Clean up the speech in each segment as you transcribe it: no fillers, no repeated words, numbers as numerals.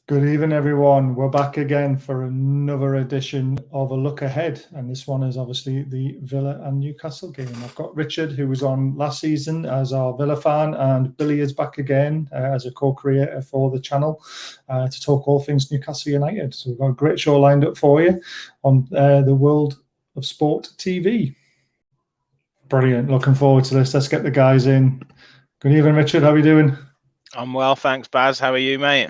Good evening, everyone. We're back again for another edition of A Look Ahead. And this one is obviously the Villa and Newcastle game. I've got Richard, who was on last season as our Villa fan, and Billy is back again as a co-creator for the channel to talk all things Newcastle United. So we've got a great show lined up for you on the World of Sport TV. Brilliant. Looking forward to this. Let's get the guys in. Good evening, Richard. How are you doing? I'm well, thanks, Baz. How are you, mate?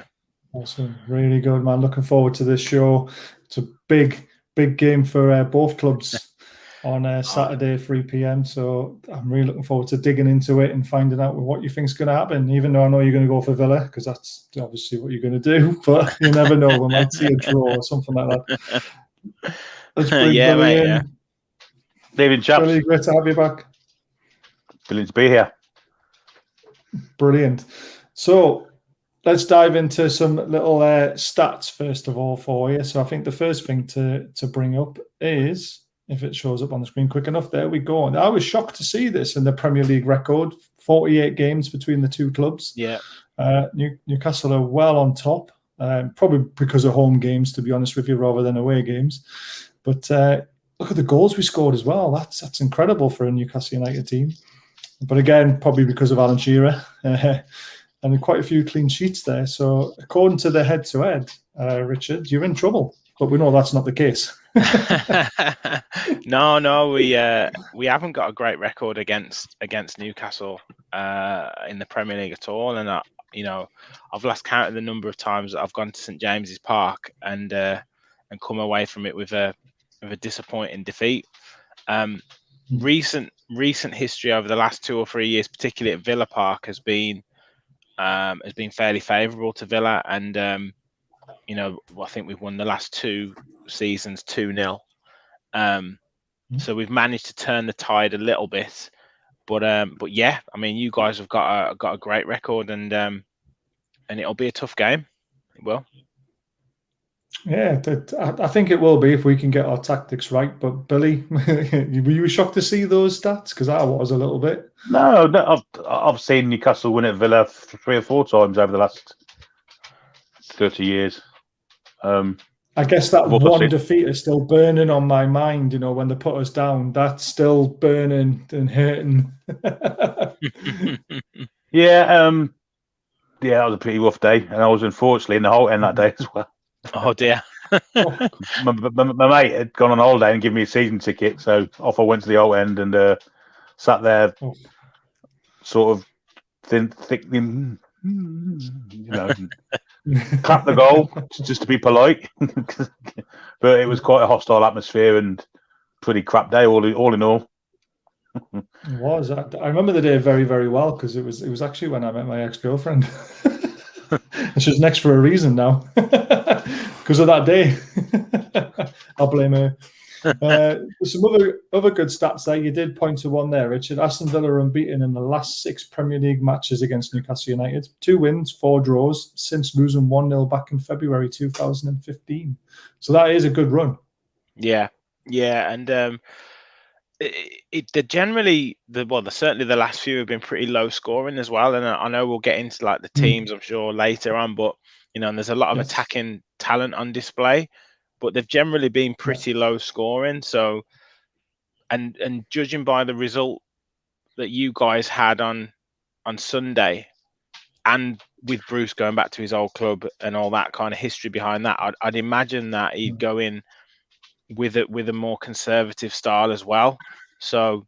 Awesome. Really good, man. Looking forward to this show. It's a big game for both clubs on Saturday, 3 p.m. So I'm really looking forward to digging into it and finding out what you think is going to happen, even though I know you're going to go for Villa, because that's obviously what you're going to do. But you never know. We might see a draw or something like that. Let's bring Billy in. Yeah. David chaps. Billy, great to have you back. Brilliant to be here. Brilliant. So let's dive into some little stats first of all for you. So I think the first thing to bring up is, if it shows up on the screen quick enough, there we go. And I was shocked to see this in the Premier League record, 48 games between the two clubs. Yeah. Newcastle are well on top, probably because of home games, to be honest with you, rather than away games. But look at the goals we scored as well. That's incredible for a Newcastle United team. But again, probably because of Alan Shearer. And quite a few clean sheets there. So according to the head-to-head, Richard, you're in trouble. But we know that's not the case. No, we haven't got a great record against Newcastle in the Premier League at all. And I've lost count of the number of times that I've gone to St James's Park and come away from it with a disappointing defeat. Recent history over the last 2 or 3 years, particularly at Villa Park, has been fairly favourable to Villa, and I think we've won the last 2 seasons 2-0. So we've managed to turn the tide a little bit, but yeah, I mean, you guys have got a great record, and it'll be a tough game. It will. Yeah, I think it will be if we can get our tactics right. But Billy, were you shocked to see those stats? Because I was a little bit. No, I've seen Newcastle win at Villa 3 or 4 times over the last 30 years. I guess that one defeat is still burning on my mind. When they put us down, that's still burning and hurting. Yeah, that was a pretty rough day, and I was unfortunately in the whole end that day as well. Oh dear. my mate had gone on holiday and given me a season ticket, so off I went to the old end and sat there, sort of thinking, clap the goal just to be polite. But it was quite a hostile atmosphere and pretty crap day all in all. It was. I remember the day very, very well because it was actually when I met my ex-girlfriend. She's was next for a reason now because of that day. I'll blame her. There's some other good stats there. You did point to one there, Richard. Aston Villa are unbeaten in the last 6 Premier League matches against Newcastle United. 2 wins, 4 draws since losing 1-0 back in February 2015. So that is a good run. Yeah, and certainly the last few have been pretty low scoring as well, and I know we'll get into like the teams I'm sure later on, but and there's a lot of attacking talent on display, but they've generally been pretty low scoring. So and judging by the result that you guys had on Sunday, and with Bruce going back to his old club and all that kind of history behind that, I'd imagine that he'd go in with a more conservative style as well. So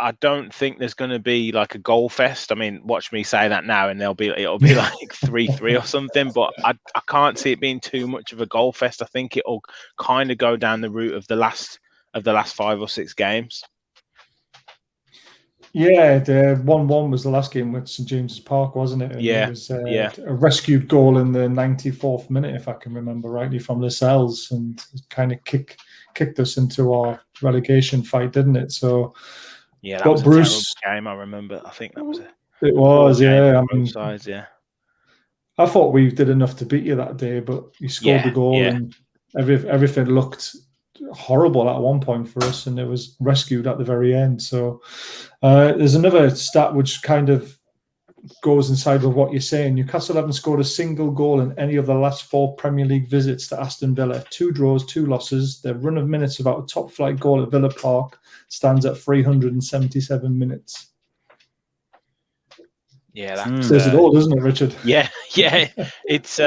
I don't think there's going to be like a goal fest. I mean, watch me say that now, and it'll be like 3-3 or something. But I can't see it being too much of a goal fest. I think it'll kind of go down the route of the last 5 or 6 games. Yeah, the 1-1 was the last game with St James's Park, wasn't it? And it was a rescued goal in the 94th minute, if I can remember rightly, from Lascelles, and kind of kicked us into our relegation fight, didn't it? So yeah, that was Bruce, a terrible game. I remember. I think that was it was, yeah. I mean, sides, yeah. I thought we did enough to beat you that day, but you scored the goal, and everything looked horrible at one point for us, and it was rescued at the very end. So there's another stat which kind of goes inside with what you're saying. Newcastle haven't scored a single goal in any of the last 4 Premier League visits to Aston Villa. 2 draws, 2 losses. Their run of minutes without a top-flight goal at Villa Park stands at 377 minutes. Yeah, that says it all, doesn't it, Richard? Yeah. It's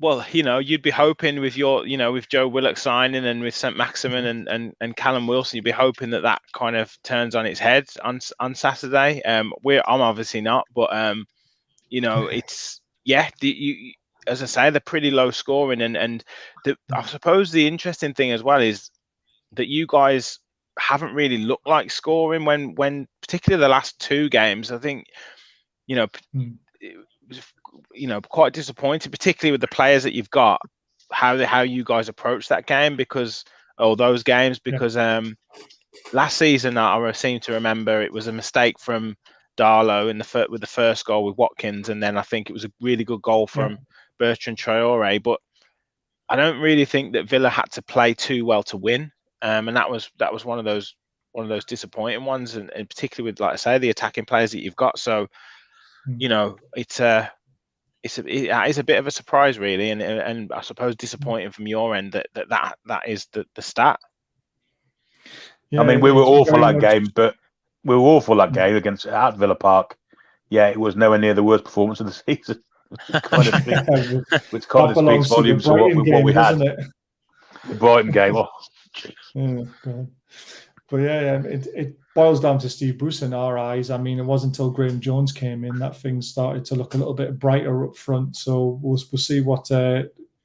well, you'd be hoping with with Joe Willock signing and with St. Maximin and Callum Wilson, you'd be hoping that kind of turns on its head on Saturday. I'm obviously not, but it's as I say, they're pretty low scoring, and I suppose the interesting thing as well is that you guys haven't really looked like scoring when particularly the last 2 games. I think it was quite disappointing, particularly with the players that you've got, how you guys approach that game those games because last season I seem to remember it was a mistake from Darlow with the first goal with Watkins, and then I think it was a really good goal from Bertrand Traore, but I don't really think that Villa had to play too well to win, and that was one of those disappointing ones, and particularly with, like I say, the attacking players that you've got. So it is a bit of a surprise, really, and I suppose disappointing from your end that is the stat. Yeah, I mean, we were awful that game, but we were awful that game at Villa Park. Yeah, it was nowhere near the worst performance of the season, which kind of speaks volumes to what we had. The Brighton game. Oh, geez. But it boils down to Steve Bruce in our eyes. I mean, it wasn't until Graham Jones came in that things started to look a little bit brighter up front. So we'll see what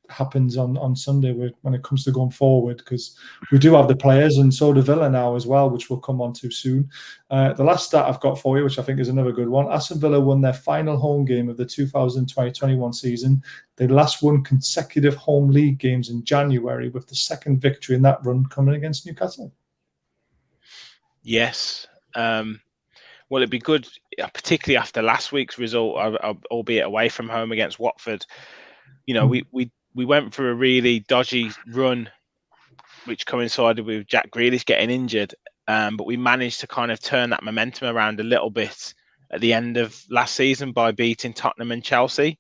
happens on Sunday when it comes to going forward, because we do have the players, and so do Villa now as well, which we'll come on to soon. The last stat I've got for you, which I think is another good one: Aston Villa won their final home game of the 2020-21 season. They last won consecutive home league games in January, with the second victory in that run coming against Newcastle. Yes. Well, it'd be good, particularly after last week's result, albeit away from home against Watford. We went through a really dodgy run, which coincided with Jack Grealish getting injured, but we managed to kind of turn that momentum around a little bit at the end of last season by beating Tottenham and Chelsea.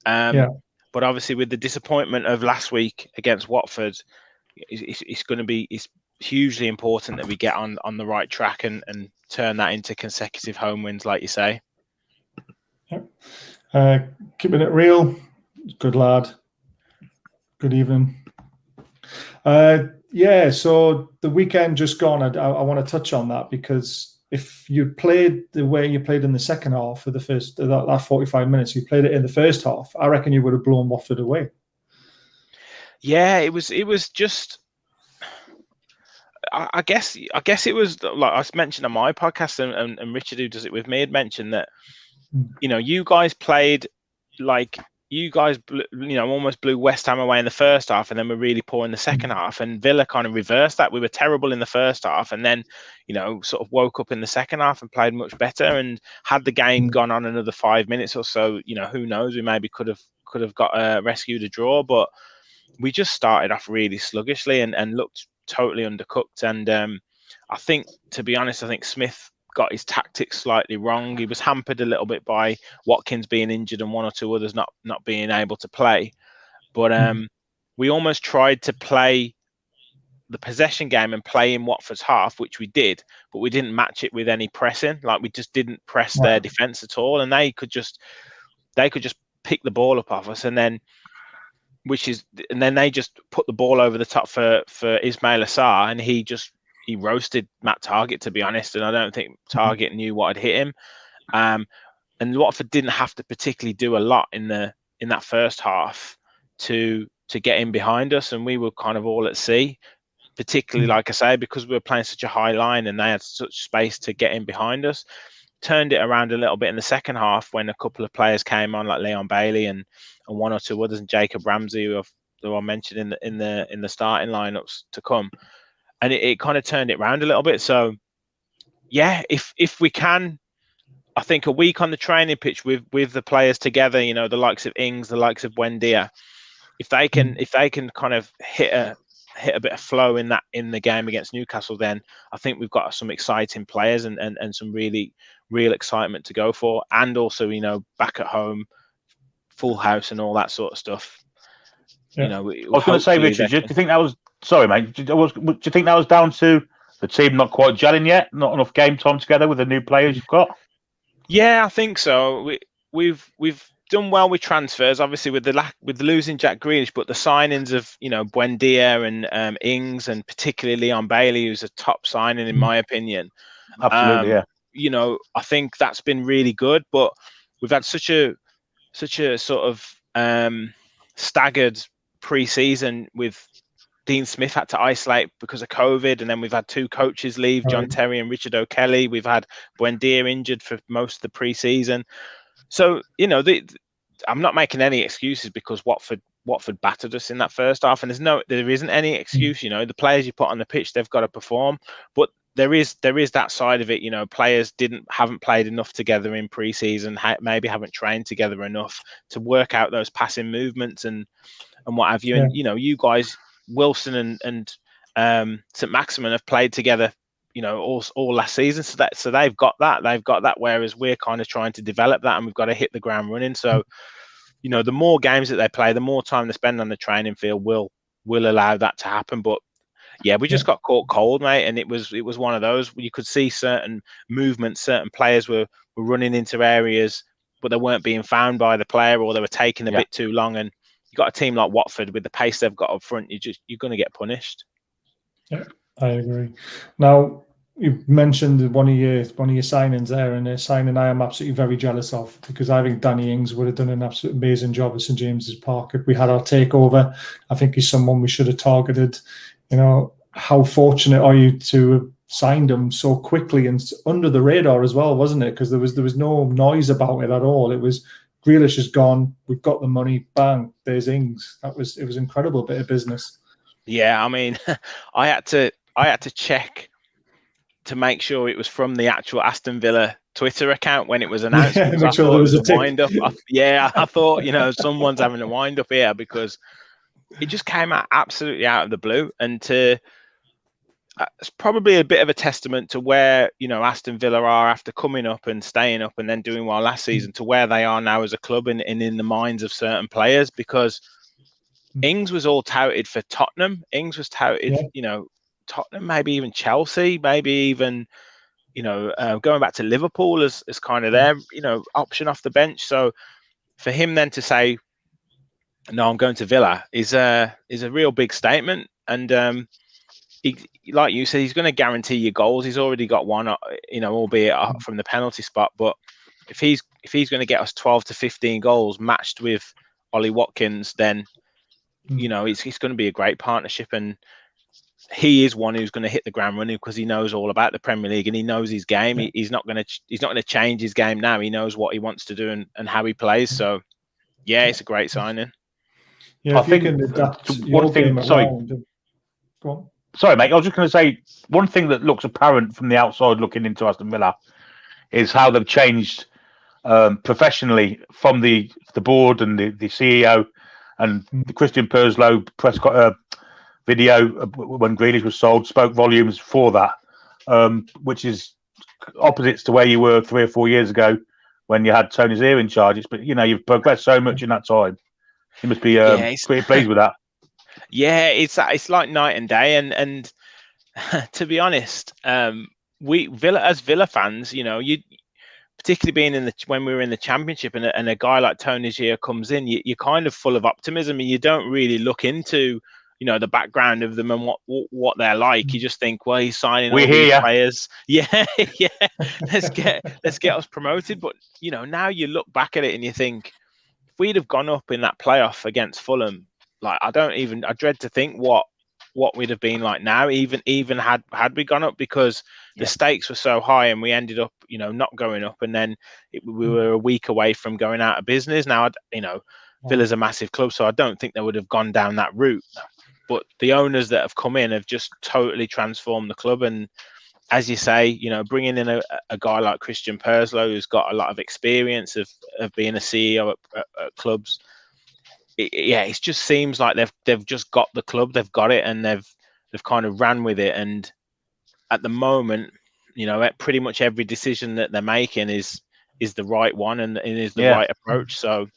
But obviously, with the disappointment of last week against Watford, it's hugely important that we get on the right track and turn that into consecutive home wins, like you say. Keeping it real. Good lad. Good evening. So the weekend just gone, I want to touch on that, because if you played the way you played in the second half for that 45 minutes, you played it in the first half, I reckon you would have blown Watford away. Yeah, it was just, I guess it was like I mentioned on my podcast, and Richard, who does it with me, had mentioned that you guys played like you guys almost blew West Ham away in the first half, and then were really poor in the second half, and Villa kind of reversed that. We were terrible in the first half, and then sort of woke up in the second half and played much better. And had the game gone on another 5 minutes or so, who knows, we maybe could have got rescued a draw, but we just started off really sluggishly and looked totally undercooked. And I think, to be honest, Smith got his tactics slightly wrong. He was hampered a little bit by Watkins being injured and one or two others not being able to play. But we almost tried to play the possession game and play in Watford's half, which we did, but we didn't match it with any pressing. Like, we just didn't press their defence at all, and they could just pick the ball up off us, and then they just put the ball over the top for Ismail Assar, and he roasted Matt Targett, to be honest, and I don't think Targett knew what had hit him. And Watford didn't have to particularly do a lot in that first half to get in behind us, and we were kind of all at sea, particularly, like I say, because we were playing such a high line and they had such space to get in behind us. Turned it around a little bit in the second half when a couple of players came on, like Leon Bailey and one or two others, and Jacob Ramsey, who I mentioned in the starting lineups to come. And it kind of turned it around a little bit. So, yeah, if we can, I think a week on the training pitch with the players together, the likes of Ings, the likes of Buendia, if they can kind of hit hit a bit of flow in the game against Newcastle, then I think we've got some exciting players and some really real excitement to go for. And also, back at home, full house and all that sort of stuff. Yeah. I was going to say, Richard, do you think that was... Sorry, mate. Do you think that was down to the team not quite gelling yet? Not enough game time together with the new players you've got? Yeah, I think so. We've done well with transfers, obviously with losing Jack Grealish, but the signings of Buendia and Ings, and particularly Leon Bailey, who's a top signing in my opinion. Absolutely, yeah. I think that's been really good, but we've had such a sort of staggered pre-season with Dean Smith had to isolate because of COVID, and then we've had two coaches leave, John Terry and Richard O'Kelly. We've had Buendia injured for most of the pre-season. So, I'm not making any excuses because Watford battered us in that first half, and there isn't any excuse. The players you put on the pitch, they've got to perform. But there is that side of it. Players haven't played enough together in pre-season, maybe haven't trained together enough to work out those passing movements and what have you. Yeah. And you guys, Wilson and St Maximin, have played together all last season, so they've got that, whereas we're kind of trying to develop that, and we've got to hit the ground running. So the more games that they play, the more time they spend on the training field will allow that to happen. But yeah, we just got caught cold, mate, and it was one of those where you could see certain movements, certain players were running into areas, but they weren't being found by the player, or they were taking a bit too long. And you got a team like Watford with the pace they've got up front, you're going to get punished. Yeah, I agree. Now, you mentioned one of your signings there, and a signing I am absolutely very jealous of, because I think Danny Ings would have done an absolutely amazing job at St James's Park if we had our takeover. I think he's someone we should have targeted. How fortunate are you to have signed him so quickly and under the radar as well, wasn't it? Because there was no noise about it at all. It was Grealish is gone, we've got the money, bang, there's Ings. It was an incredible bit of business. Yeah, I mean, I had to check to make sure it was from the actual Aston Villa Twitter account when it was announced. Yeah, because I sure thought there it was was a a wind up. I thought someone's having a wind up here, because it just came out absolutely out of the blue, and it's probably a bit of a testament to where Aston Villa are after coming up and staying up and then doing well last season, to where they are now as a club and in the minds of certain players. Because Ings was all touted for Tottenham. Ings was touted, Tottenham, maybe even Chelsea, maybe even going back to Liverpool as kind of their option off the bench. So for him then to say, no, I'm going to Villa is a real big statement. And he, like you said, he's going to guarantee you goals. He's already got one, albeit from the penalty spot. But if he's going to get us 12 to 15 goals matched with Ollie Watkins, then it's going to be a great partnership. And he is one who's going to hit the ground running, because he knows all about the Premier League and he knows his game. Yeah. He's not going to change his game now. He knows what he wants to do and how he plays. So yeah, it's a great signing. Yeah, I think one thing. Go on. Sorry, mate. I was just going to say, one thing that looks apparent from the outside looking into Aston Villa is how they've changed professionally from the board and the CEO, and the Christian Perslow press video when Grealish was sold spoke volumes for that, which is opposites to where you were 3 or 4 years ago when you had Tony Zero in charge. But you've progressed so much in that time. You must be pretty pleased with that. Yeah, it's like night and day, and to be honest, we Villa fans, you particularly being when we were in the Championship, and a guy like Tony Zero comes in, you're kind of full of optimism, and you don't really look into the background of them and what they're like. You just think, well, he's signing all these players. Yeah, yeah. Let's get us promoted. But now you look back at it and you think, if we'd have gone up in that playoff against Fulham, like I dread to think what we'd have been like now, even had we gone up, because the stakes were so high, and we ended up not going up, and then we were a week away from going out of business. Now Villa's a massive club, so I don't think they would have gone down that route. But the owners that have come in have just totally transformed the club. And as you say, bringing in a guy like Christian Perslow, who's got a lot of experience of being a CEO at clubs, it just seems like they've just got the club, they've got it, and they've kind of ran with it. And at the moment, pretty much every decision that they're making is the right one and is the right approach. So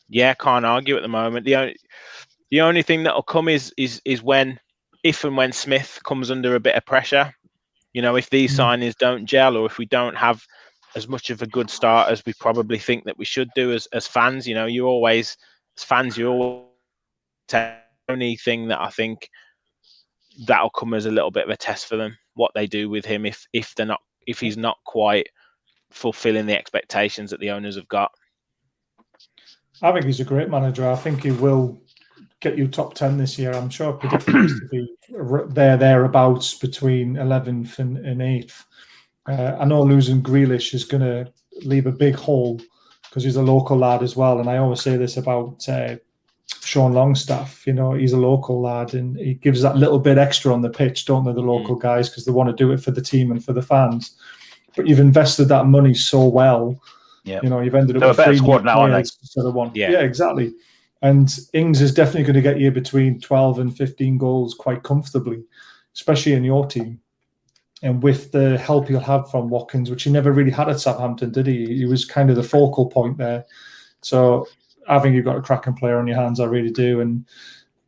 yeah, can't argue at the moment. The only thing that'll come is if and when Smith comes under a bit of pressure. If these signings don't gel, or if we don't have as much of a good start as we probably think that we should do as fans, you always the only thing that I think that'll come as a little bit of a test for them, what they do with him if he's not quite fulfilling the expectations that the owners have got. I think he's a great manager. I think he will get you top 10 this year. I'm sure predicting this to be thereabouts between 11th and 8th. I know losing Grealish is going to leave a big hole because he's a local lad as well. And I always say this about Sean Longstaff. He's a local lad and he gives that little bit extra on the pitch, don't they, the local guys, because they want to do it for the team and for the fans. But you've invested that money so well. Yeah. You've ended up with a better squad now, aren't they? Instead of one. Yeah, exactly. And Ings is definitely going to get you between 12 and 15 goals quite comfortably, especially in your team. And with the help he'll have from Watkins, which he never really had at Southampton, did he? He was kind of the focal point there. So I think you've got a cracking player on your hands, I really do. And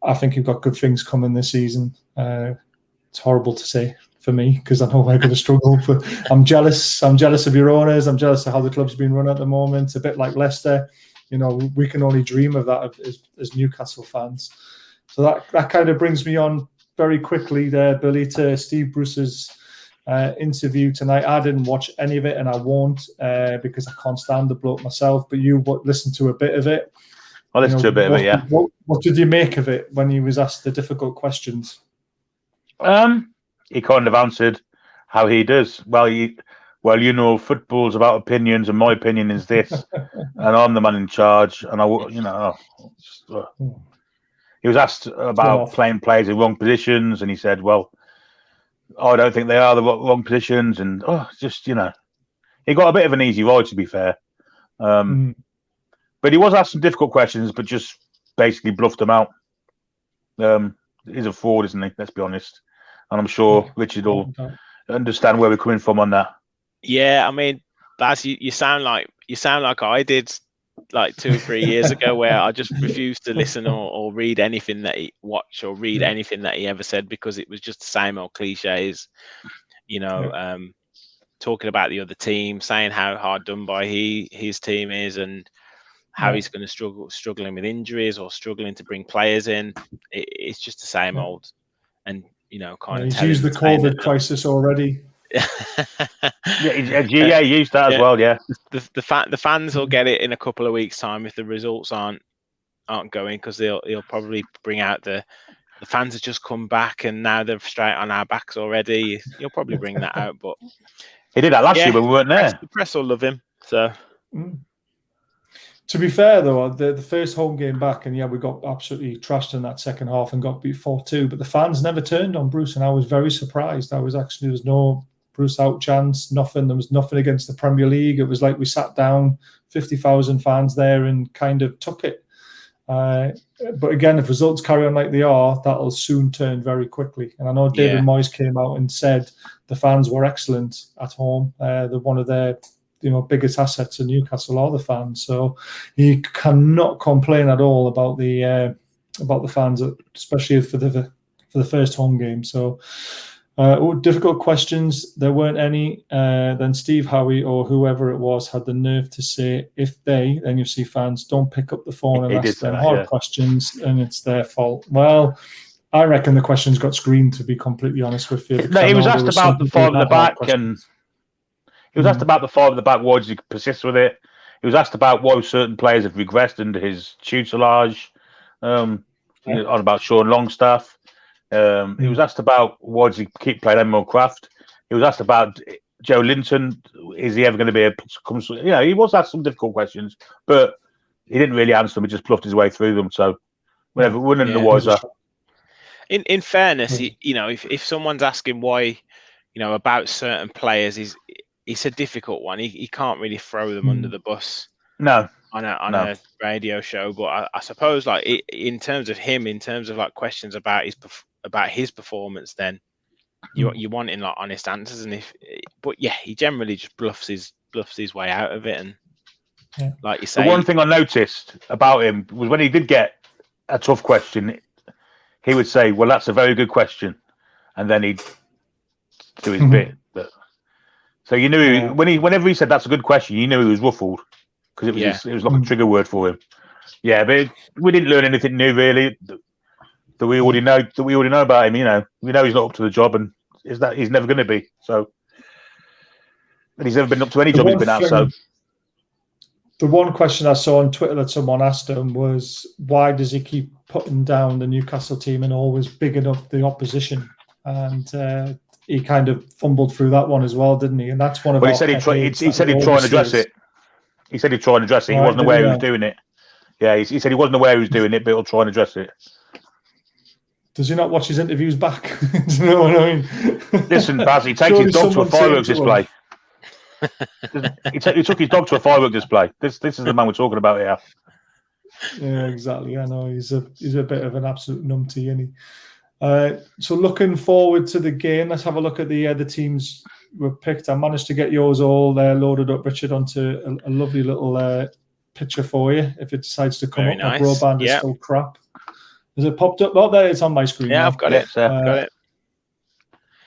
I think you've got good things coming this season. It's horrible to say for me because I know we're going to struggle. But I'm jealous. I'm jealous of your owners. I'm jealous of how the club's been run at the moment. A bit like Leicester. We can only dream of that as Newcastle fans. So that kind of brings me on very quickly there, Billy, to Steve Bruce's interview tonight. I didn't watch any of it, and I won't because I can't stand the bloke myself. But you listened to a bit of it. I listened to a bit of it, yeah. What did you make of it when he was asked the difficult questions? He kind of answered how he does. Well, football's about opinions, and my opinion is this, and I'm the man in charge. And he was asked about playing players in wrong positions, and he said, "Well, I don't think they are the wrong positions." And he got a bit of an easy ride, to be fair. But he was asked some difficult questions, but just basically bluffed them out. He's a fraud, isn't he? Let's be honest. And I'm sure Richard will understand where we're coming from on that. Yeah, I mean, Baz, you sound like I did like 2 or 3 years ago, where I just refused to listen or read anything that he watched or read anything that he ever said because it was just the same old cliches. Talking about the other team, saying how hard done by his team is, and how he's going to struggling with injuries or struggling to bring players in. It's just the same old, and kind of. He's used the COVID crisis already. Yeah, he used that as well. Yeah, the fans will get it in a couple of weeks' time if the results aren't going, because he'll probably bring out the fans have just come back and now they're straight on our backs already. He'll probably bring that out, but he did that last year when we weren't there. The press will love him. So. To be fair, though, the first home game back, and we got absolutely trashed in that second half and got beat 4-2, but the fans never turned on Bruce, and I was very surprised. There was no Bruce out chance, nothing. There was nothing against the Premier League. It was like we sat down, 50,000 fans there, and kind of took it. But again, if results carry on like they are, that'll soon turn very quickly. And I know David Moyes came out and said the fans were excellent at home. They're one of their biggest assets in Newcastle are the fans. So you cannot complain at all about the fans, especially for the first home game. So difficult questions. There weren't any. Then Steve Howie or whoever it was had the nerve to say, if they, NUFC fans, don't pick up the phone and ask them hard questions, and it's their fault. Well, I reckon the questions got screened, to be completely honest with you. No, he was asked about the five at the back, and he was asked about the five at the back. Why did he persist with it? He was asked about why certain players have regressed under his tutelage. On about Sean Longstaff. He was asked about why does he keep playing Emerald Craft. He was asked about Joe Linton. Is he ever going to be he was asked some difficult questions, but he didn't really answer them. He just bluffed his way through them. So whatever, wouldn't the wiser. In fairness, if someone's asking why, about certain players, it's a difficult one. He can't really throw them under the bus. No. on a radio show, but I suppose like in terms of like questions about his performance, then you're wanting like honest answers, and but he generally just bluffs his way out of it, and like you say, the one thing I noticed about him was when he did get a tough question, he would say, "Well, that's a very good question," and then he'd do his bit. So you knew whenever he said that's a good question, you knew he was ruffled because it was like a trigger word for him. Yeah, but we didn't learn anything new really that we already know about him. You know, we know he's not up to the job, and he's never going to be. So, and he's never been up to any job he's been at. So, the one question I saw on Twitter that someone asked him was, why does he keep putting down the Newcastle team and always bigging up the opposition? And he kind of fumbled through that one as well, didn't he? And that's one of. But he said he'd try and address it. He said he'd try and address it. He wasn't aware he was doing it. Yeah, he said he wasn't aware he was doing it, but he'll try and address it. Does he not watch his interviews back? Do you know what I mean? Listen, Baz, he takes his dog to a fireworks display. He took his dog to a fireworks display. This is the man we're talking about here. Yeah, exactly. I know he's a bit of an absolute numpty, isn't he? So looking forward to the game, let's have a look at the teams we've picked. I managed to get yours all loaded up, Richard, onto a lovely little picture for you if it decides to come Very up. nice. My broadband is still crap. Has it popped up? Oh, there, it's on my screen. Yeah, now. I've got it. Got it.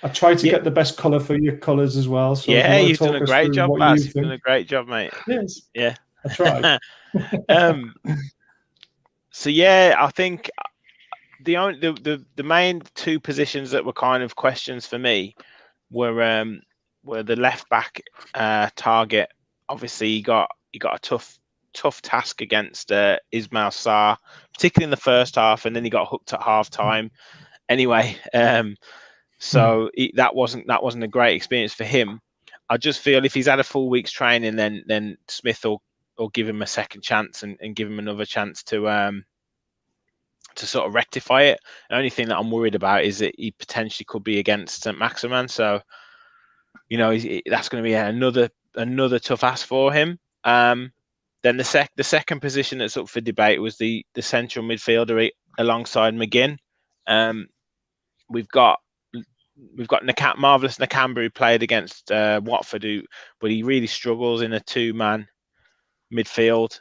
I tried to get the best colour for your colours as well. So you've done a great job, Baz. You've done a great job, mate. Yes. Yeah. I tried. So I think the main two positions that were kind of questions for me were the left back target. Obviously, he got a tough task against Ismail Sarr, particularly in the first half, and then he got hooked at half time. Anyway, so that wasn't a great experience for him. I just feel if he's had a full week's training, then Smith will give him a second chance and give him another chance to sort of rectify it. The only thing that I'm worried about is that he potentially could be against St. Maximin, so that's going to be another tough ask for him. Then the second position that's up for debate was the central midfielder alongside McGinn. We've got marvellous Nakamba, who played against Watford, but he really struggles in a two-man midfield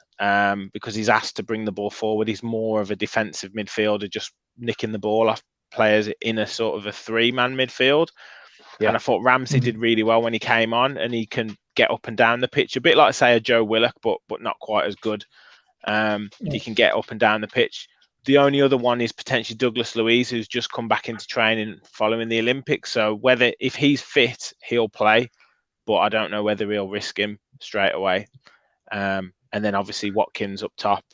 because he's asked to bring the ball forward. He's more of a defensive midfielder, just nicking the ball off players in a sort of a three-man midfield. Yeah. And I thought Ramsey did really well when he came on, and he can get up and down the pitch, a bit like, say, a Joe Willock, but not quite as good. He can get up and down the pitch. The only other one is potentially Douglas Luiz, who's just come back into training following the Olympics. So if he's fit, he'll play, but I don't know whether he'll risk him straight away. And then obviously Watkins up top,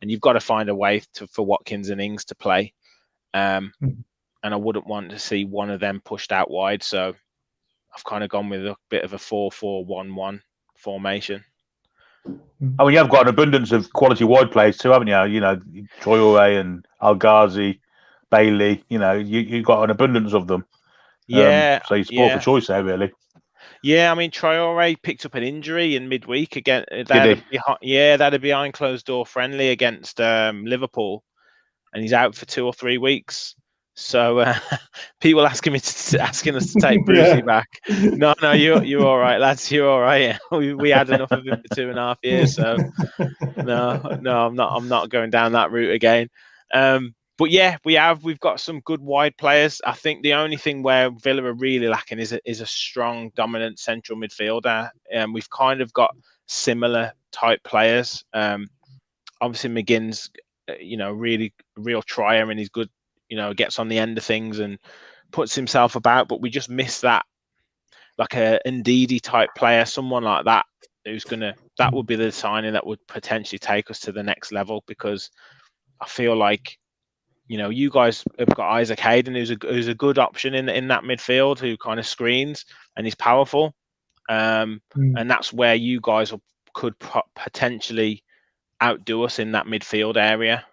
and you've got to find a way for Watkins and Ings to play. And I wouldn't want to see one of them pushed out wide. So I've kind of gone with a bit of a 4-4-1-1 formation. I mean, you have got an abundance of quality wide players too, haven't you? You know, Traore and Al Ghazi, Bailey. You know, you've got an abundance of them. Yeah. So you sport for choice there, really. Yeah, I mean, Traore picked up an injury in midweek again. That'd be behind closed door friendly against Liverpool, and he's out for 2 or 3 weeks. So people asking us to take Brucey back. No, you're all right, lads. You're all right. We had enough of him for 2.5 years. So no, I'm not going down that route again. But yeah, we've got some good wide players. I think the only thing where Villa are really lacking is a strong, dominant central midfielder. We've kind of got similar type players. Obviously McGinn's, really real trier, and he's good. Gets on the end of things and puts himself about, but we just miss that, like a Ndidi type player, someone like that that would be the signing that would potentially take us to the next level, because I feel like, you guys have got Isaac Hayden, who's a good option in that midfield, who kind of screens and he's powerful. And that's where you guys could potentially outdo us in that midfield area.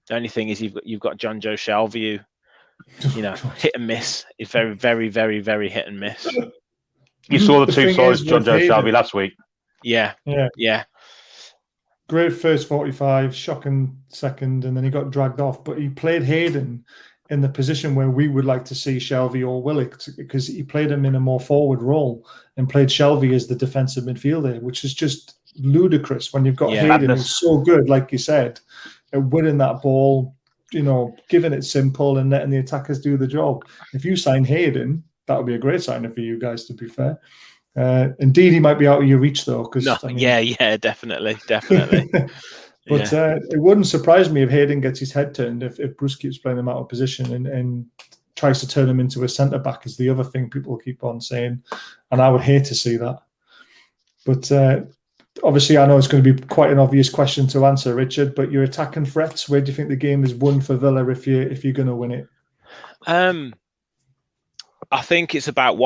The only thing is you've got John Joe Shelvey, hit and miss. It's very, very, very, very hit and miss. You saw the two sides John Joe Shelvey last week. Yeah. great first 45, shocking second, and then he got dragged off. But he played Hayden in the position where we would like to see Shelvey or Willock, because he played him in a more forward role and played Shelvey as the defensive midfielder, which is just ludicrous when you've got Hayden, who's so good, like you said, at winning that ball, giving it simple and letting the attackers do the job. If you sign Hayden, that would be a great signing for you guys, to be fair. Indeed, he might be out of your reach, though. Definitely. But it wouldn't surprise me if Hayden gets his head turned if Bruce keeps playing him out of position and tries to turn him into a centre-back, is the other thing people keep on saying. And I would hate to see that. But obviously, I know it's going to be quite an obvious question to answer, Richard, but your attacking threats, where do you think the game is won for Villa if you're going to win it? I think it's about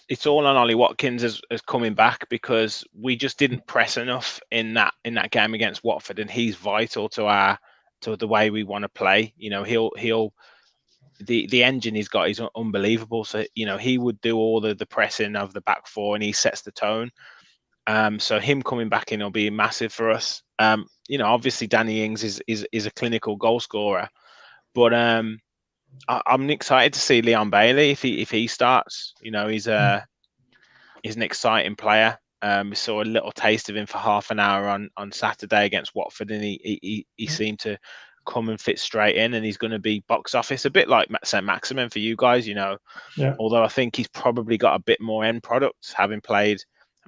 it's all on Ollie Watkins as coming back, because we just didn't press enough in that game against Watford, and he's vital to the way we want to play. The engine he's got is unbelievable. So he would do all the pressing of the back four, and he sets the tone. So him coming back in will be massive for us. Obviously Danny Ings is a clinical goal scorer, but I'm excited to see Leon Bailey if he starts. He's an exciting player. We saw a little taste of him for half an hour on Saturday against Watford, and he seemed to come and fit straight in, and he's going to be box office, a bit like St. Maximin for you guys. Although I think he's probably got a bit more end product, having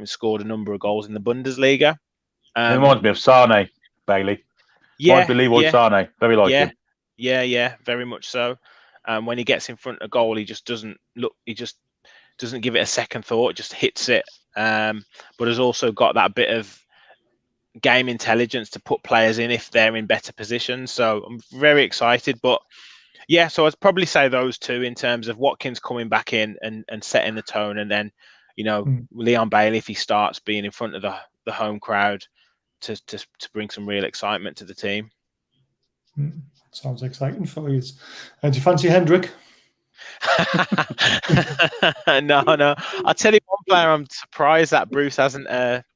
scored a number of goals in the Bundesliga. It reminds me of Sane, Bailey. Yeah, Leroy Sane, very like him. Yeah, very much so. When he gets in front of goal, he just doesn't look. He just doesn't give it a second thought. Just hits it. But has also got that bit of game intelligence to put players in if they're in better positions. So I'm very excited. But yeah, so I'd probably say those two in terms of Watkins coming back in and setting the tone, and then Leon Bailey, if he starts, being in front of the home crowd to bring some real excitement to the team. Sounds exciting for you. Do you fancy Hendrick? No. I'll tell you one player I'm surprised that Bruce hasn't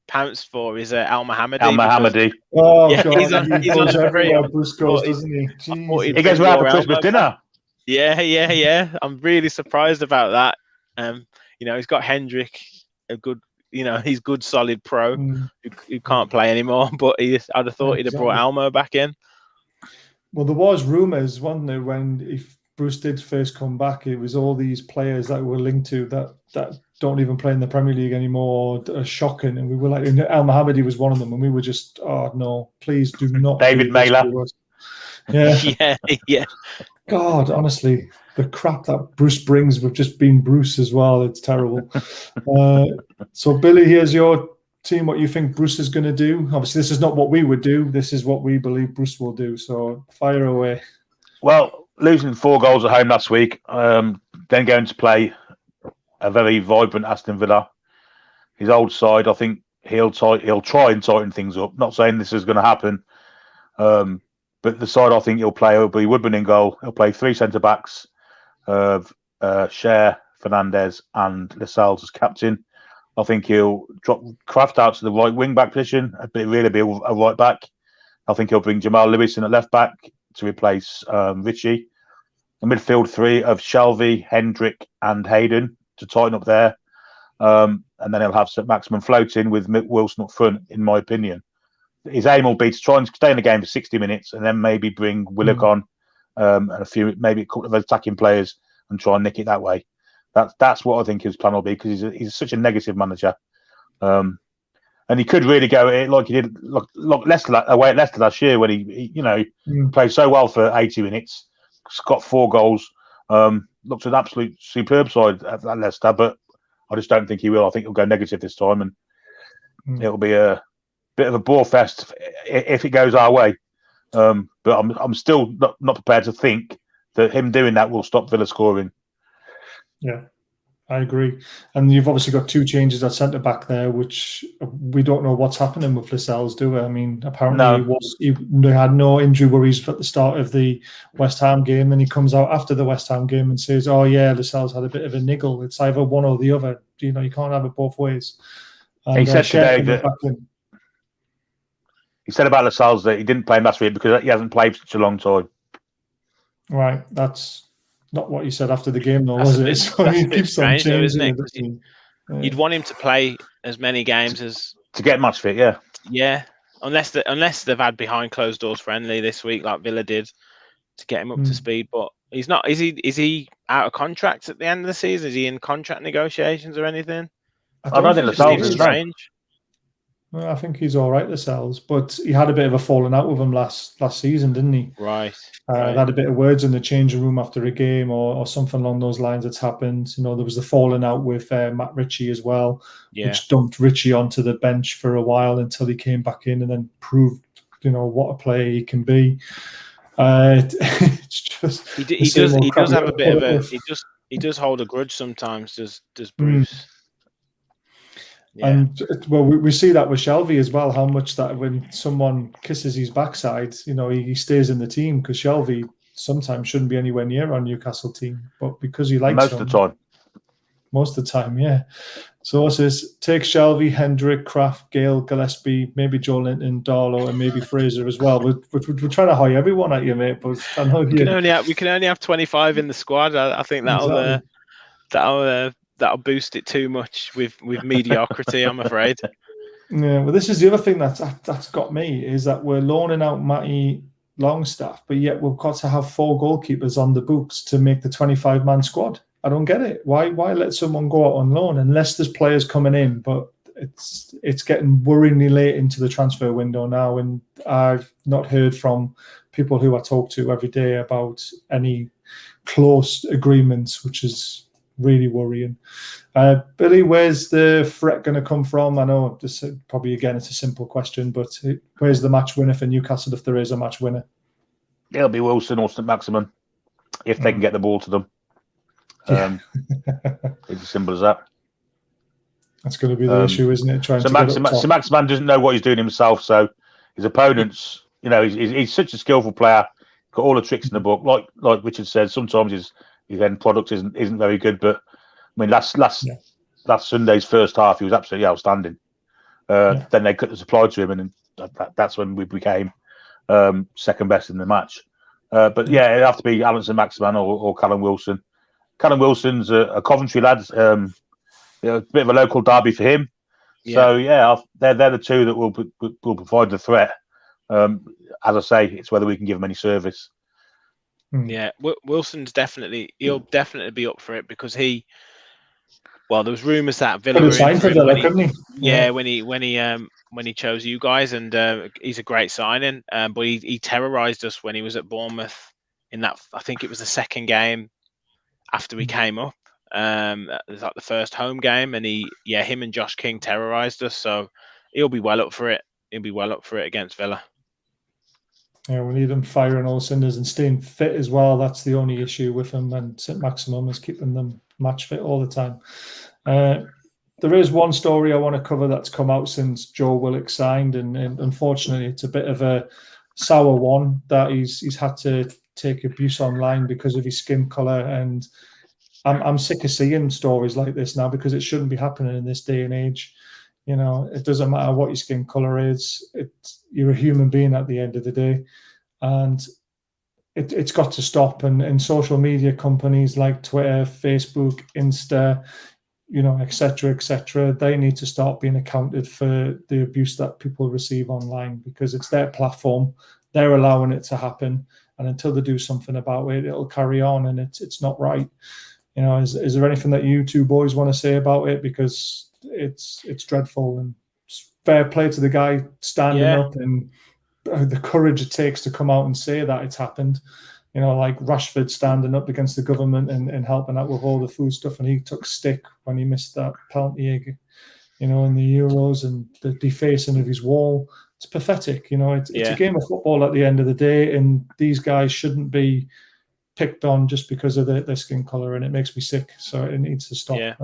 pounced for is Al Mohammedi. Oh, yeah, God. He goes everywhere Bruce goes, doesn't he? He goes around for Christmas dinner. Yeah. I'm really surprised about that. He's got Hendrick, a good, he's good, solid pro who can't play anymore. But I'd have thought he'd have brought Almo back in. Well, there was rumours, wasn't there, if Bruce did first come back, it was all these players that were linked to that don't even play in the Premier League anymore, are shocking. And we were like, Al Mohammedi was one of them, and we were just, oh no, please do not. David Mailer. Yeah. God, honestly, the crap that Bruce brings with just being Bruce as well, it's terrible. So, Billy, here's your team, what you think Bruce is going to do. Obviously, this is not what we would do. This is what we believe Bruce will do. So, fire away. Well, losing 4 goals at home last week, then going to play a very vibrant Aston Villa. His old side, I think he'll try and tighten things up. Not saying this is going to happen, but the side I think he'll play will be Woodman in goal. He'll play 3 centre backs of Cher, Fernandez, and Lascelles as captain. I think he'll drop Kraft out to the right wing back position, but it really be a right back. I think he'll bring Jamal Lewis in at left back to replace Richie. A midfield 3 of Shelvey, Hendrick, and Hayden to tighten up there. And then he'll have St. Maximin floating with Wilson up front, in my opinion. His aim will be to try and stay in the game for 60 minutes and then maybe bring Willock on and maybe a couple of attacking players and try and nick it that way. That's what I think his plan will be, because he's such a negative manager. And he could really go at it like he did away at Leicester last year when he played so well for 80 minutes, got 4 goals, looked an absolute superb side at Leicester, but I just don't think he will. I think he'll go negative this time, and it'll be a bit of a bore fest if it goes our way. But I'm still not prepared to think that him doing that will stop Villa scoring. Yeah, I agree. And you've obviously got 2 changes at centre back there, which we don't know what's happening with Lascelles, do we? I mean, apparently he had no injury worries at the start of the West Ham game, and he comes out after the West Ham game and says, "Oh yeah, Lascelles had a bit of a niggle. It's either one or the other. You can't have it both ways." And he said today that He said about Lascelles that he didn't play him last week because he hasn't played for such a long time. Right, that's not what he said after the game, though, was it? So he keeps on changing, isn't it? You'd want him to play as many games as to get match fit, yeah. Yeah, unless they've had behind closed doors friendly this week, like Villa did, to get him up to speed. But he's not. Is he out of contract at the end of the season? Is he in contract negotiations or anything? I don't think Lascelles is strange. Well, I think he's all right, Lascelles, but he had a bit of a falling out with him last season, didn't he? Right. They had a bit of words in the changing room after a game or something along those lines that's happened. You know, there was the falling out with Matt Ritchie as well, which dumped Ritchie onto the bench for a while until he came back in and then proved, you know, what a player he can be. It's just he does have a bit of a he does hold a grudge sometimes. Does Bruce? Yeah. And well, we see that with Shelvey as well. How much that when someone kisses his backside, you know, he stays in the team because Shelvey sometimes shouldn't be anywhere near our Newcastle team, but because he likes most of the time, yeah. So it says take Shelvey, Hendrick, Kraft, Gale, Gillespie, maybe Joe Linton, Darlow, and maybe Fraser as well. We're trying to hire everyone at you, mate. But I know we can only have 25 in the squad. I think that'll boost it too much with mediocrity, I'm afraid. Yeah, well, this is the other thing that's got me is that we're loaning out Matty Longstaff, but yet we've got to have 4 goalkeepers on the books to make the 25-man squad. I don't get it. Why let someone go out on loan unless there's players coming in? But it's getting worryingly late into the transfer window now, and I've not heard from people who I talk to every day about any close agreements, which is really worrying. Billy, where's the threat going to come from? I know this probably again it's a simple question, but where's the match winner for Newcastle if there is a match winner? It'll be Wilson or St Maximin if they can get the ball to them. It's as simple as that. That's going to be the issue, isn't it? St Maximin doesn't know what he's doing himself, so his opponents, you know, he's such a skillful player, got all the tricks in the book. Like Richard said, sometimes his end product isn't very good, but I mean last Sunday's first half he was absolutely outstanding. Then they cut the supply to him, and that's when we became second best in the match. But yeah, it'd have to be Alan St Maximin or Callum Wilson. Callum Wilson's a Coventry lad, a bit of a local derby for him. Yeah. So yeah, they're the two that will provide the threat. As I say, it's whether we can give them any service. Yeah, Wilson's he'll definitely be up for it because there was rumours that Villa were in for him when he chose you guys, and he's a great signing. But he terrorised us when he was at Bournemouth in that. I think it was the second game after we came up. It was like the first home game, and him and Josh King terrorised us. So he'll be well up for it. He'll be well up for it against Villa. Yeah, we need him firing all cylinders and staying fit as well. That's the only issue with him, and St Maximum is keeping them match fit all the time. There is one story I want to cover that's come out since Joe Willock signed, and unfortunately it's a bit of a sour one that he's had to take abuse online because of his skin colour, and I'm sick of seeing stories like this now because it shouldn't be happening in this day and age. You know, it doesn't matter what your skin color is. You're a human being at the end of the day, and it's got to stop. And social media companies like Twitter, Facebook, Insta, you know, etc., they need to start being accounted for the abuse that people receive online because it's their platform. They're allowing it to happen, and until they do something about it, it'll carry on, and it's not right. You know, is there anything that you two boys want to say about it? Because it's dreadful, and fair play to the guy standing up and the courage it takes to come out and say that it's happened. You know, like Rashford standing up against the government and helping out with all the food stuff, and he took stick when he missed that penalty, you know, in the Euros, and the defacing of his wall. It's pathetic. You know, it's a game of football at the end of the day, and these guys shouldn't be picked on just because of their skin color, and it makes me sick. So it needs to stop. Yeah.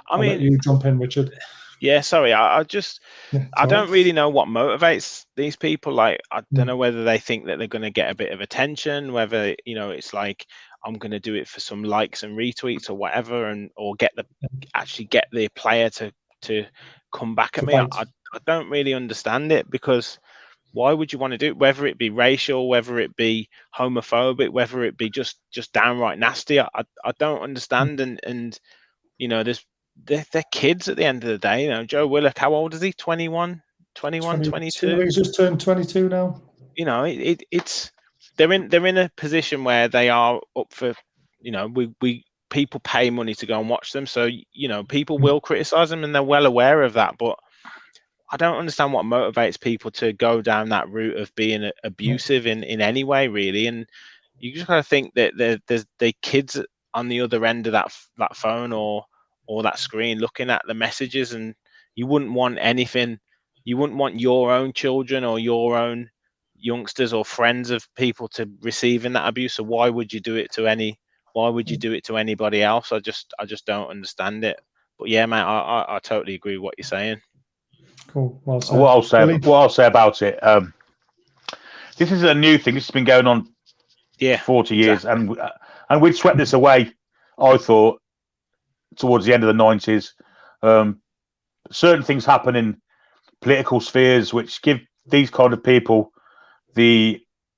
I'll let you jump in, Richard. Yeah, sorry. I don't really know what motivates these people. Like, I don't know whether they think that they're going to get a bit of attention, whether, you know, it's like, I'm going to do it for some likes and retweets or whatever, or actually get the player to come back at me. I don't really understand it because Why would you want to do it? Whether it be racial, whether it be homophobic, whether it be just downright nasty, I don't understand. And you know, they're kids at the end of the day. You know, Joe Willock, how old is he? 21, 22? I think he's just turned 22 now. You know, it's they're in a position where they are up for, you know, we people pay money to go and watch them, so you know, people will criticize them and they're well aware of that, but I don't understand what motivates people to go down that route of being abusive in any way, really. And you just got to think that there's kids on the other end of that phone or that screen looking at the messages, and you wouldn't want anything. You wouldn't want your own children or your own youngsters or friends of people to receiving that abuse. So why would you do it to anybody else? I just don't understand it. But yeah, mate, I totally agree with what you're saying. Cool. Well said. What I'll say about it, this is a new thing. This has been going on 40 years, exactly. and we'd swept this away, I thought, towards the end of the 90s. Certain things happen in political spheres which give these kind of people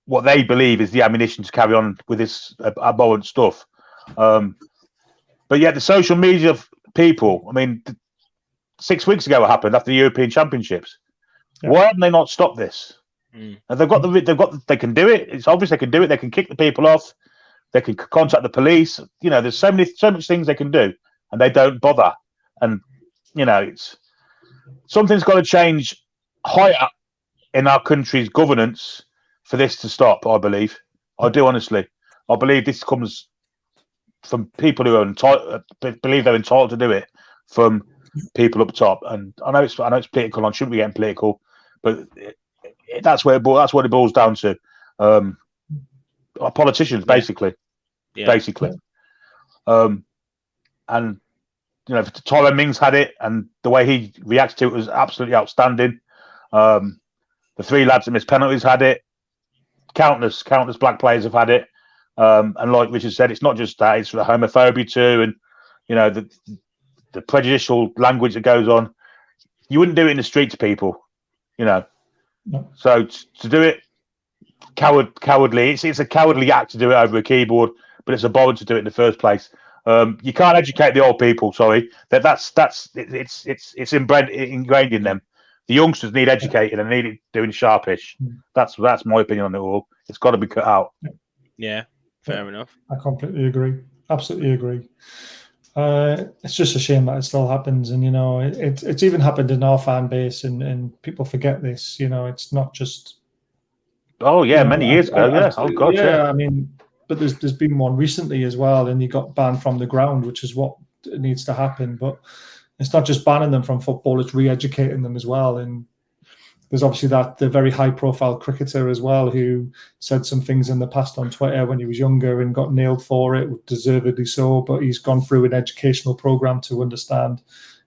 what they believe is the ammunition to carry on with this abhorrent stuff. But yet the social media people, I mean, 6 weeks ago it happened after the European Championships. Yeah. Why haven't they not stopped this? And they can do it. It's obvious they can do it. They can kick the people off. They can contact the police. You know, there's so much things they can do, and they don't bother. And you know, something's got to change higher in our country's governance for this to stop. I believe. I do honestly. I believe this comes from people who are believe they're entitled to do it, from people up top. And I know it's political. I shouldn't be getting political, but that's what it boils down to. Politicians, basically. And you know, Tyrone Mings had it, and the way he reacted to it was absolutely outstanding. The three lads that missed penalties had it. Countless black players have had it. And like Richard said, it's not just that; it's the homophobia too, and you know, the prejudicial language that goes on. You wouldn't do it in the street to people, you know. No. So to do it cowardly, it's a cowardly act to do it over a keyboard, but it's a bother to do it in the first place. You can't educate the old people. Sorry, it's ingrained in them. The youngsters need educating and need it doing sharpish. That's my opinion on it all. It's got to be cut out. Yeah, fair enough. I completely agree. Absolutely agree. It's just a shame that it still happens, and you know, it's even happened in our fan base, and people forget this. You know, it's not just. Oh yeah, many years ago. Yeah. Oh god. Yeah. I mean, but there's been one recently as well, and he got banned from the ground, which is what needs to happen. But it's not just banning them from football; it's re-educating them as well. And there's obviously the very high-profile cricketer as well, who said some things in the past on Twitter when he was younger and got nailed for it, deservedly so. But he's gone through an educational program to understand,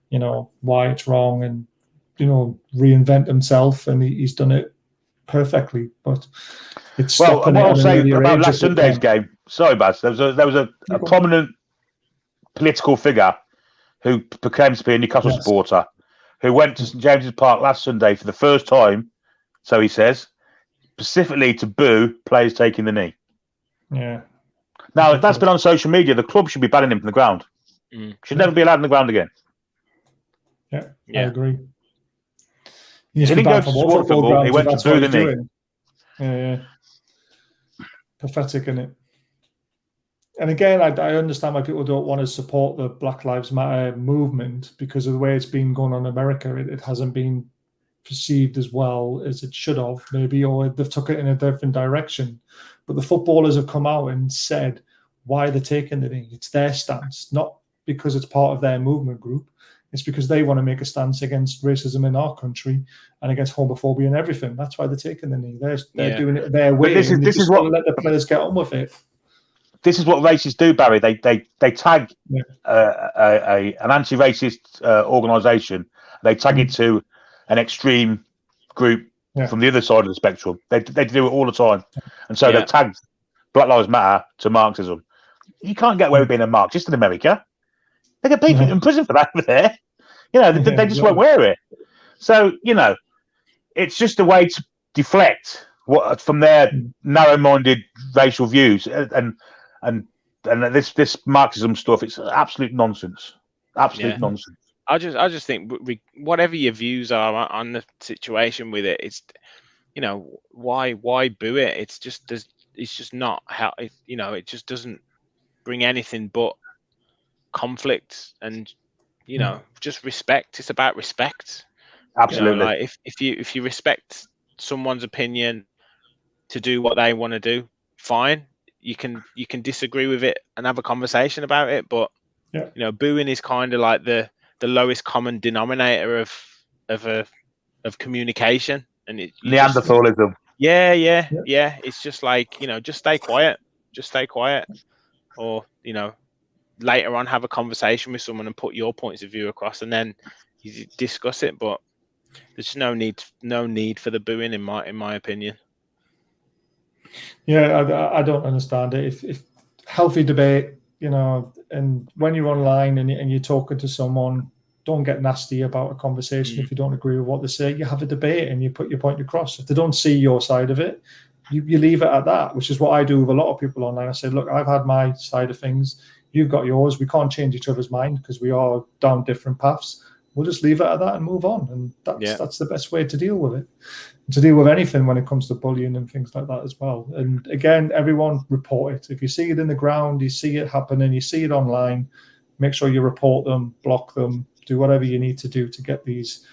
you know, why it's wrong, and you know, reinvent himself, and he's done it perfectly. But it's what I'll say about last Sunday's game. Sorry, Baz. There was a prominent political figure who proclaimed to be a Newcastle supporter, who went to St James's Park last Sunday for the first time, so he says, specifically to boo players taking the knee. Yeah. Now, if that's been on social media, the club should be banning him from the ground. Should never be allowed on the ground again. Yeah, I agree. He didn't go to support football, he went to boo the knee. Yeah. Pathetic, isn't it? And again, I understand why people don't want to support the Black Lives Matter movement, because of the way it's been going on in America. It hasn't been perceived as well as it should have, maybe, or they've took it in a different direction. But the footballers have come out and said why they're taking the knee. It's their stance, not because it's part of their movement group. It's because they want to make a stance against racism in our country and against homophobia and everything. That's why they're taking the knee. They're doing it their way. This is what let the players get on with it. This is what racists do, Barry. They tag an anti-racist organisation. They tag it to an extreme group from the other side of the spectrum. They do it all the time, and so they tagged Black Lives Matter to Marxism. You can't get away with being a Marxist in America. They get people in prison for that over there. You know, they just won't wear it. So you know, it's just a way deflect what from their narrow-minded racial views and this Marxism stuff. It's absolute nonsense. Absolute nonsense. I just think whatever your views are on the situation with it, it's why boo it? It's just not how it just doesn't bring anything but conflict and just respect. It's about respect. Absolutely. Like if you respect someone's opinion to do what they want to do, fine. You can disagree with it and have a conversation about it, but booing is kind of like the lowest common denominator of communication, and Neanderthalism. Yeah. It's just like just stay quiet, or later on have a conversation with someone and put your points of view across, and then you discuss it. But there's no need for the booing in my opinion. Yeah, I don't understand it. If healthy debate, and when you're online and you're talking to someone, don't get nasty about a conversation. If you don't agree with what they say, you have a debate and you put your point across. If they don't see your side of it, you leave it at that, which is what I do with a lot of people online. I say, look, I've had my side of things. You've got yours. We can't change each other's mind because we are down different paths. We'll just leave it at that and move on. And that's the best way to deal with it. To deal with anything when it comes to bullying and things like that as well. And again, everyone report it. If you see it in the ground, you see it happening, you see it online, make sure you report them, block them, do whatever you need to do to get these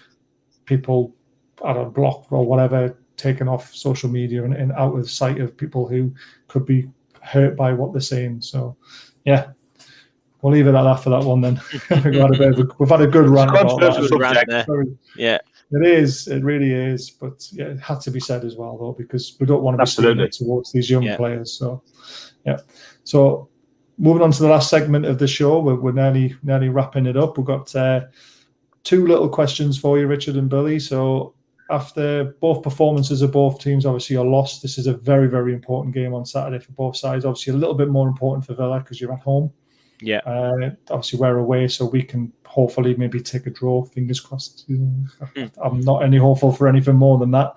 people blocked or whatever, taken off social media and out of sight of people who could be hurt by what they're saying. So, yeah. We'll leave it at that for that one then. We've had a good rant about that. Yeah. It is. It really is. But yeah, it had to be said as well, though, because we don't want to be steering towards these young players. So, yeah. So, moving on to the last segment of the show, we're nearly wrapping it up. We've got 2 little questions for you, Richard and Billy. So, after both performances of both teams obviously are lost, this is a very, very important game on Saturday for both sides. Obviously, a little bit more important for Villa because you're at home. Yeah. Obviously, we're away, so we can hopefully maybe take a draw. Fingers crossed. I'm not any hopeful for anything more than that.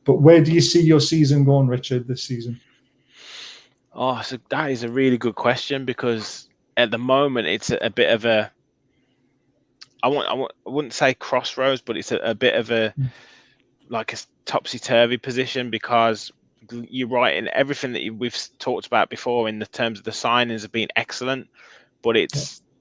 But where do you see your season going, Richard, this season? Oh, so that is a really good question because at the moment it's a bit of a. I wouldn't say crossroads, but it's a bit of a like a topsy-turvy position because you're right in everything that we've talked about before in the terms of the signings have been excellent. But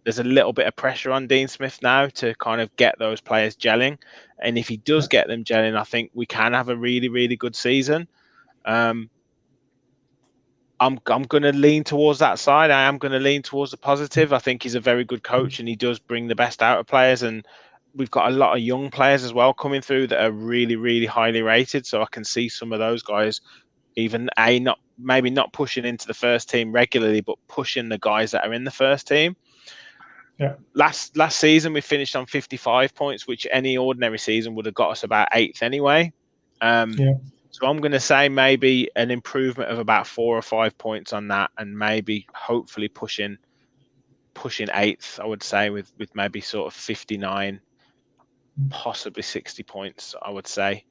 there's a little bit of pressure on Dean Smith now to kind of get those players gelling. And if he does get them gelling, I think we can have a really, really good season. I'm going to lean towards that side. I am going to lean towards the positive. I think he's a very good coach and he does bring the best out of players. And we've got a lot of young players as well coming through that are really, really highly rated. So I can see some of those guys even maybe not pushing into the first team regularly, but pushing the guys that are in the first team. Yeah. Last season we finished on 55 points, which any ordinary season would have got us about 8th anyway. So I'm going to say maybe an improvement of about 4 or 5 points on that, and maybe hopefully pushing 8th. I would say with maybe sort of 59, possibly 60 points. I would say,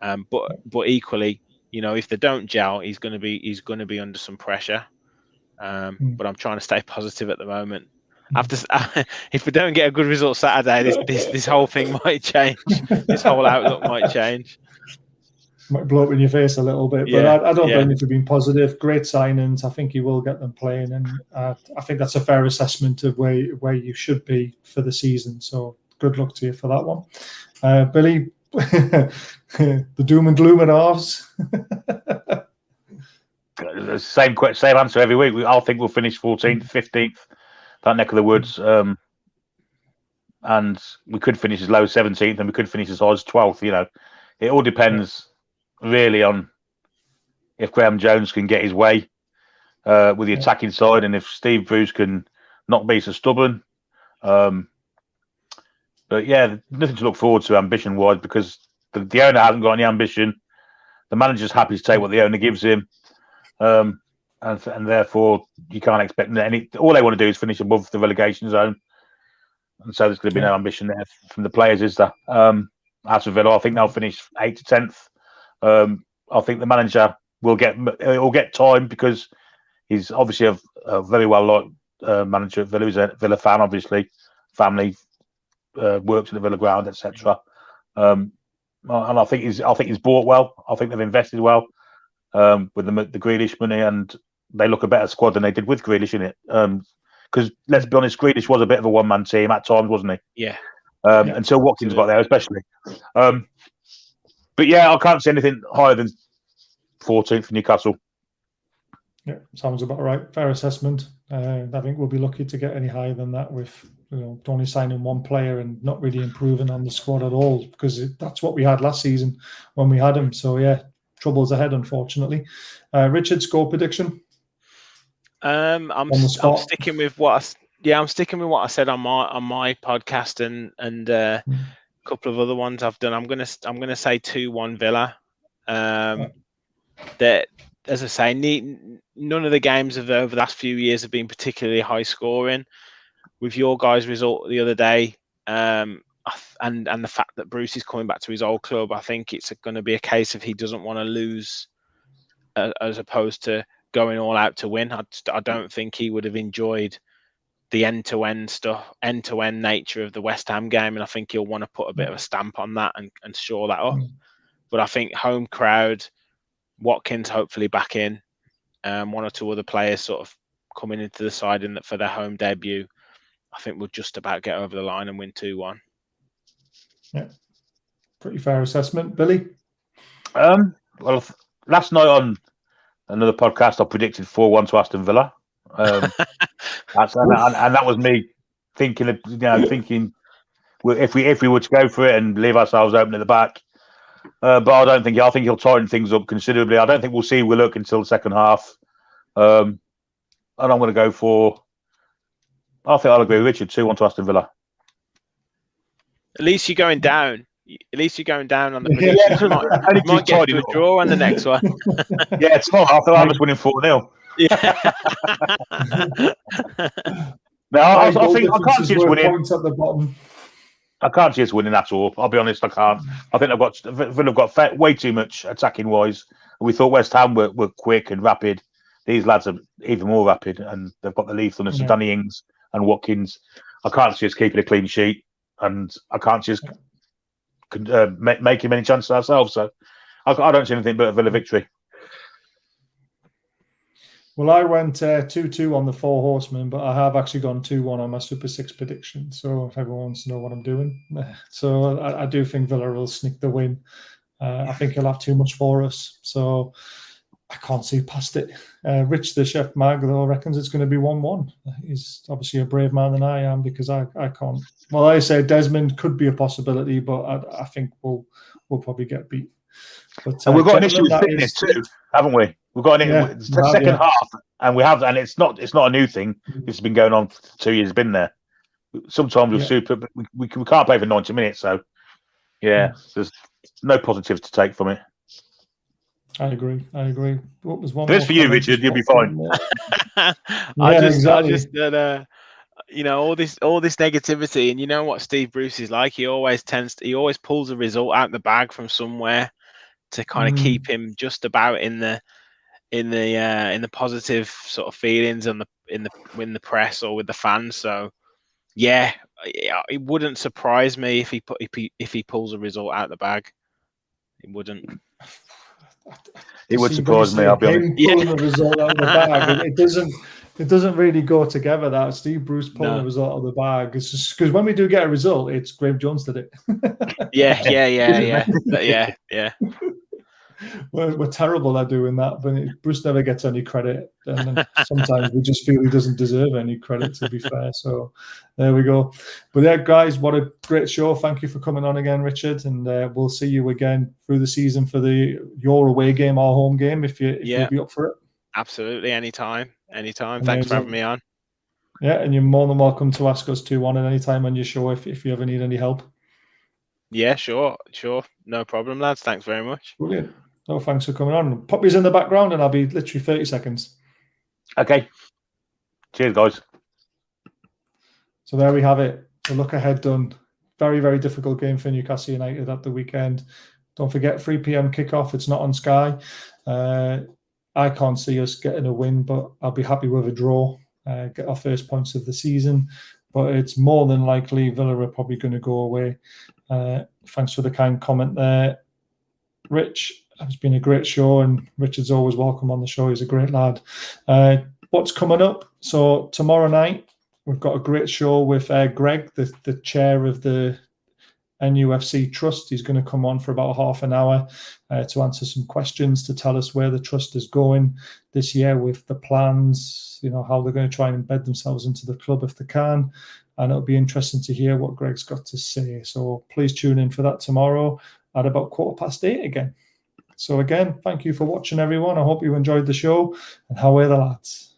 but equally. If they don't gel, he's going to be under some pressure. But I'm trying to stay positive at the moment. If we don't get a good result Saturday, this whole thing might change. This whole outlook might change. Might blow up in your face a little bit, but I don't blame you for being positive. Great signings. I think you will get them playing, and I think that's a fair assessment of where you should be for the season. So good luck to you for that one, Billy. The doom and gloom and ours. Same answer every week. I think we'll finish 14th, 15th, that neck of the woods, and we could finish as low as 17th, and we could finish as high as 12th. It all depends really on if Graham Jones can get his way with the attacking side, and if Steve Bruce can not be so stubborn. But yeah, nothing to look forward to ambition-wise because the owner hasn't got any ambition. The manager's happy to take what the owner gives him, and therefore you can't expect any. All they want to do is finish above the relegation zone, and so there's going to be no ambition there from the players, is there? As for Villa, I think they'll finish 8th to 10th. I think the manager will get time because he's obviously a very well liked manager at Villa. He's a Villa fan, obviously, family, works at the Villa ground, etc. And I think he's bought well. I think they've invested well with the Grealish money, and they look a better squad than they did with Grealish in it. Because let's be honest, Grealish was a bit of a one-man team at times, wasn't he? Yeah. Until Watkins got there, especially. But yeah, I can't see anything higher than 14th for Newcastle. Yeah, sounds about right. Fair assessment. I think we'll be lucky to get any higher than that with only signing one player and not really improving on the squad at all, because that's what we had last season when we had him. So yeah, troubles ahead, unfortunately. Richard, score prediction? I'm sticking with what I'm sticking with what I said on my podcast and a couple of other ones I've done. I'm gonna say 2-1 Villa. That, as I say, none of the games over the last few years have been particularly high scoring. With your guys' result the other day, and the fact that Bruce is coming back to his old club, I think it's going to be a case of he doesn't want to lose, as opposed to going all out to win. I don't think he would have enjoyed the end-to-end nature of the West Ham game, and I think he'll want to put a bit of a stamp on that and shore that up. But I think home crowd, Watkins hopefully back in, one or two other players sort of coming into the side for their home debut, I think we'll just about get over the line and win 2-1. Yeah, pretty fair assessment, Billy. Well, last night on another podcast, I predicted 4-1 to Aston Villa. And that was me thinking if we were to go for it and leave ourselves open at the back. But I think he'll tighten things up considerably. I don't think we'll see Willock until the second half. And I'm going to go for. I think I'll agree with Richard. 2-1 to Aston Villa. At least you're going down. At least you're going down on the predictions. You might get to a draw on the next one. Yeah, it's not. I thought I was winning 4-0. Yeah. No, I think I can't see us winning. Points at the bottom. I can't see us winning at all. I'll be honest, I can't. I think Villa have got way too much attacking wise. We thought West Ham were quick and rapid. These lads are even more rapid, and they've got the leaf on us. Yeah. Danny Ings and Watkins. I can't see us keeping a clean sheet, and I can't see us making many chances ourselves. So I don't see anything but a Villa victory. Well, I went 2-2 on the Four Horsemen, but I have actually gone 2-1 on my Super 6 prediction. So if everyone wants to know what I'm doing. So I do think Villa will sneak the win. I think he'll have too much for us. So I can't see past it. Rich, the chef mag, though, reckons it's going to be 1-1. He's obviously a brave man than I am, because I can't. Well, I say Desmond could be a possibility, but I think we'll probably get beat. But, and we've got an issue with fitness too, haven't we? We've got an second half, and it's not a new thing. This has been going on for 2 years. Been there. Sometimes with Super, but we can't play for 90 minutes. So there's no positives to take from it. I agree. What was one? But it's for you, Richard. You'll be fine. I just all this negativity, and you know what Steve Bruce is like. He always pulls a result out the bag from somewhere to kind of keep him just about in the positive sort of feelings in the press or with the fans. So yeah, it wouldn't surprise me if he pulls a result out the bag. It wouldn't. It would surprise me. I'll be honest. Pulling the result out of the bag. It doesn't really go together. That Steve Bruce pulling the result out of the bag. It's just because when we do get a result, it's Graham Jones did it. Yeah. We're terrible at doing that, but Bruce never gets any credit, and sometimes we just feel he doesn't deserve any credit, to be fair. So there we go. But yeah, guys, what a great show. Thank you for coming on again, Richard, and we'll see you again through the season for your away game, our home game, if you'll be up for it. Absolutely, anytime. Thanks for having me on. Yeah, and you're more than welcome to ask us 2-1 at any time on your show if you ever need any help. Yeah, sure, no problem, lads. Thanks very much. Brilliant. No, thanks for coming on. Pop these in the background and I'll be literally 30 seconds. Okay. Cheers, guys. So there we have it. The look ahead done. Very, very difficult game for Newcastle United at the weekend. Don't forget, 3 p.m. kickoff. It's not on Sky. I can't see us getting a win, but I'll be happy with a draw. Get our first points of the season. But it's more than likely Villa are probably going to go away. Thanks for the kind comment there, Rich. It's been a great show, and Richard's always welcome on the show. He's a great lad. What's coming up? So tomorrow night, we've got a great show with Greg, the chair of the NUFC Trust. He's going to come on for about half an hour to answer some questions, to tell us where the trust is going this year with the plans, how they're going to try and embed themselves into the club if they can. And it'll be interesting to hear what Greg's got to say. So please tune in for that tomorrow at about 8:15 again. So again, thank you for watching, everyone. I hope you enjoyed the show. And how are the lads?